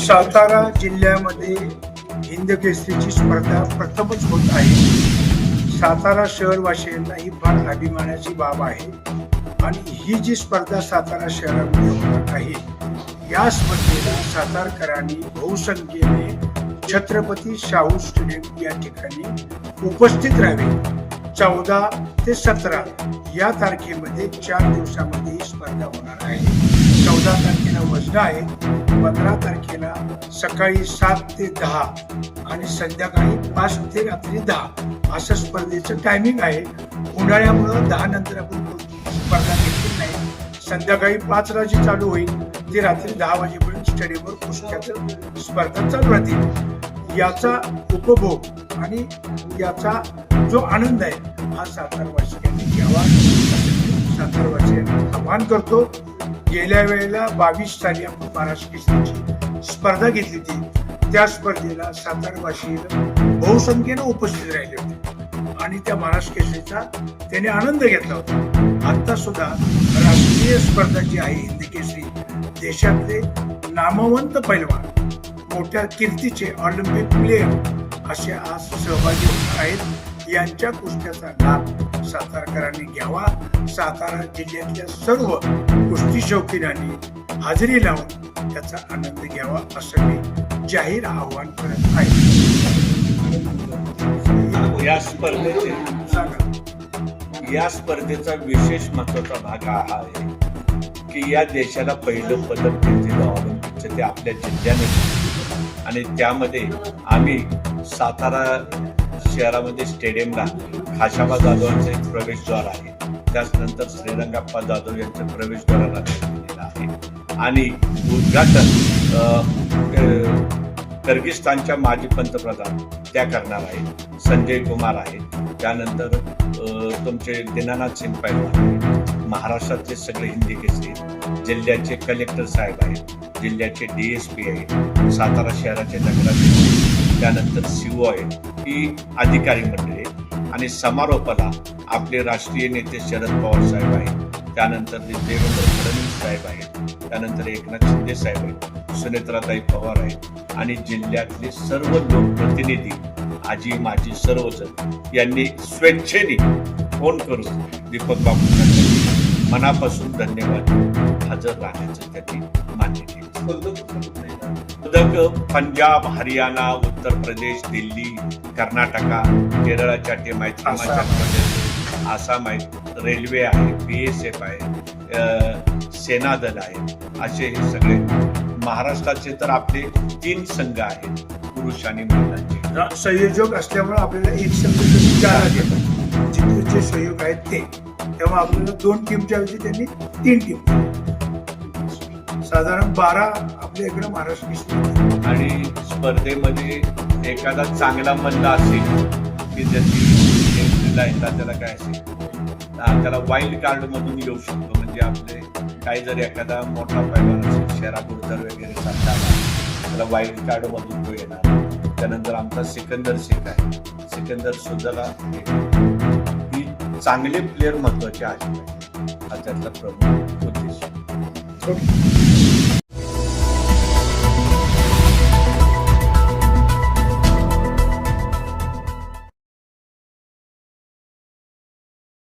सातारा जिल्ह्यामध्ये हिंद केसरीची स्पर्धा प्रथमच होत आहे. सातारा शहरवासियांना ही फार अभिमानाची बाब आहे आणि ही जी स्पर्धा सातारा शहरामध्ये होणार आहे, या स्पर्धेला सातारकरांनी बहुसंख्येने छत्रपती शाहू स्टेडियम या ठिकाणी उपस्थित राहावे. 14 ते 17 या तारखेमध्ये 4 दिवसामध्ये ही स्पर्धा होणार आहे. 14 तारखेला वजनं आहे, 15 तारखेला सकाळी 7 ते 10 आणि संध्याकाळी 5 ते रात्री 10 असं स्पर्धेचं टायमिंग आहे. उन्हाळ्यामुळं 10 नंतर आपण स्पर्धा घेतली नाही. संध्याकाळी 5 ला जी चालू होईल ते रात्री 10 वाजेपर्यंत स्टेडियमवर कुस्त्याचं स्पर्धा चालू राहतील. याचा उपभोग आणि याचा जो आनंद आहे हा सातारवासियांनी घ्यावा, सातारवासियांना आवाहन करतो. गेल्या वेळेला 22 साली आपण महाराष्ट्र केसरीची स्पर्धा घेतली होती. त्या स्पर्धेला सातारवासी बहुसंख्येनं उपस्थित राहिले होते आणि त्या महाराष्ट्र केसरीचा त्याने आनंद घेतला होता. आता सुद्धा राष्ट्रीय स्पर्धा जी आहे हिंद केसरी, देशातले नामवंत पैलवान, मोठ्या कीर्तीचे ऑलिम्पिक प्लेयर असे आज सहभागी होणार आहेत. यांच्या कुस्त्याचा लाभ सातारकरांनी घ्यावा. सातारा जिल्ह्यातल्या सर्व कुस्ती शौकीनांनी हजेरी लावून त्याचा आनंद घ्यावा असं मी जाहीर आवाहन करत आहे. या स्पर्धेचा विशेष महत्वाचा भाग हा आहे की या देशाला पहिलं पदक दिलं ऑलिम्पिकचं ते आपल्या जिल्ह्याने आणि त्यामध्ये आम्ही सातारा शहरामध्ये स्टेडियमला खाशाबा जाधवांचं एक प्रवेशद्वार आहे. त्यानंतर श्रीरंगाप्पा जाधव यांचं प्रवेशद्वाराला दिलेलं आहे आणि उद्घाटन किर्गिस्तानच्या माजी पंतप्रधान त्या करणार आहेत, संजय कुमार आहेत. त्यानंतर तुमचे दीनानाथ सिंग पैलवान आहेत. महाराष्ट्रातले सगळे हिंदी केसरी, जिल्ह्याचे कलेक्टर साहेब आहेत, जिल्ह्याचे DSP आहेत, सातारा शहराचे नगराध्यक्ष, त्यानंतर CO आहेत, ही अधिकारी मंडळी आणि समारोपाला आपले राष्ट्रीय नेते शरद पवार साहेब आहेत, त्यानंतर देवेंद्र फडणवीस साहेब आहेत, त्यानंतर एकनाथ शिंदे साहेब आहेत, सुनेत्राताई पवार आहेत आणि जिल्ह्यातले सर्व लोकप्रतिनिधी, आजी माजी सर्वजण यांनी स्वेच्छेने फोन करून दीपक बाबूंना मनापासून धन्यवाद हजर राहण्याचं त्यांनी मान्य केलं. पदक पंजाब, हरियाणा, उत्तर प्रदेश, दिल्ली, कर्नाटका, केरळच्या टीम आहेत, हिमाचल प्रदेश, आसाम आहेत, रेल्वे आहे, BSF आहे, सेनादल आहे. असे हे सगळे महाराष्ट्राचे तर आपले 3 संघ आहेत, पुरुष आणि महिलांचे. संयोजक असल्यामुळे आपल्याला एक संघ 4 आहेत, जिथे जे सहयोग आहेत ते, तेव्हा आपल्याला 2 टीमच्या ऐवजी त्यांनी 3 टीम, साधारण 12 आपल्या इकडे महाराष्ट्र केसरी. आणि स्पर्धेमध्ये एखादा चांगला मल्ल असेल की ज्याची एंट्रीला येतात त्याला काय असेल त्याला वाईल्ड कार्ड मधून येऊ शकतो. म्हणजे आपले काही जर एखादा मोठा पैलवान असेल, शेरा गुर्जर वगैरे चालता त्याला वाईल्ड कार्ड मधून तो येणार. त्यानंतर आमचा सिकंदर शेख आहे, सिकंदर सुद्धा ही चांगले प्लेअर महत्वाचे आहेत, हा त्यातला प्रमुख उद्देश.